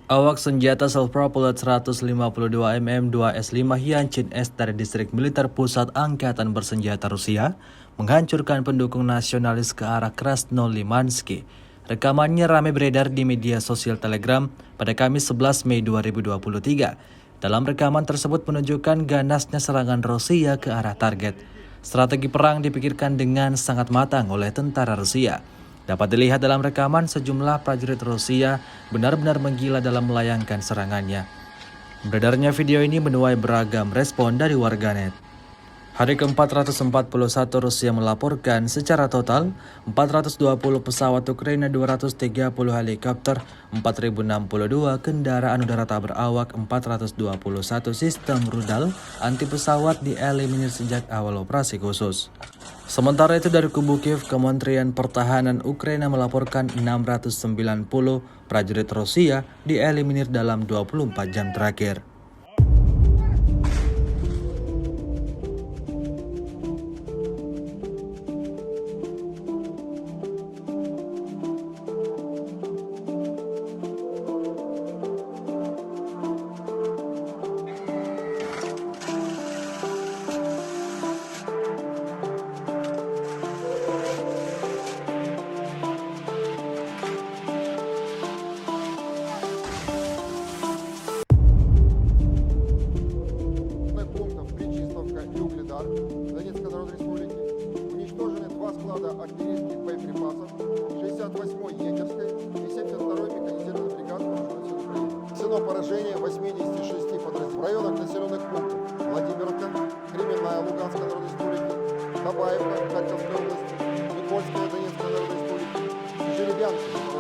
Awak senjata self-propelled 152 mm 2S5 Yanchin S dari Distrik Militer Pusat Angkatan Bersenjata Rusia menghancurkan pendukung nasionalis ke arah Krasnolimansky. Rekamannya ramai beredar di media sosial Telegram pada Kamis 11 Mei 2023. Dalam rekaman tersebut menunjukkan ganasnya serangan Rusia ke arah target. Strategi perang dipikirkan dengan sangat matang oleh tentara Rusia. Dapat dilihat dalam rekaman sejumlah prajurit Rusia benar-benar menggila dalam melayangkan serangannya. Beredarnya video ini menuai beragam respon dari warganet. Hari ke-441 Rusia melaporkan secara total 420 pesawat Ukraina, 230 helikopter, 4.062 kendaraan udara tak berawak, 421 sistem rudal anti pesawat dieliminir sejak awal operasi khusus. Sementara itu dari kubu Kiev, Kementerian Pertahanan Ukraina melaporkan 690 prajurit Rusia dieliminir dalam 24 jam terakhir. Донецкой Народной Республики. Уничтожены 2 склада артиллерийских боеприпасов 68-й егерской и 72-й механизированной бригады Вооруженных сил Украины. Нанесено поражение 86 подразделений в районах населенных пунктов Владимировка, Кременная Луганской Народной Республики, Табаевка Харьковской области, Никольская Донецкой Народной Республики, Жеребянка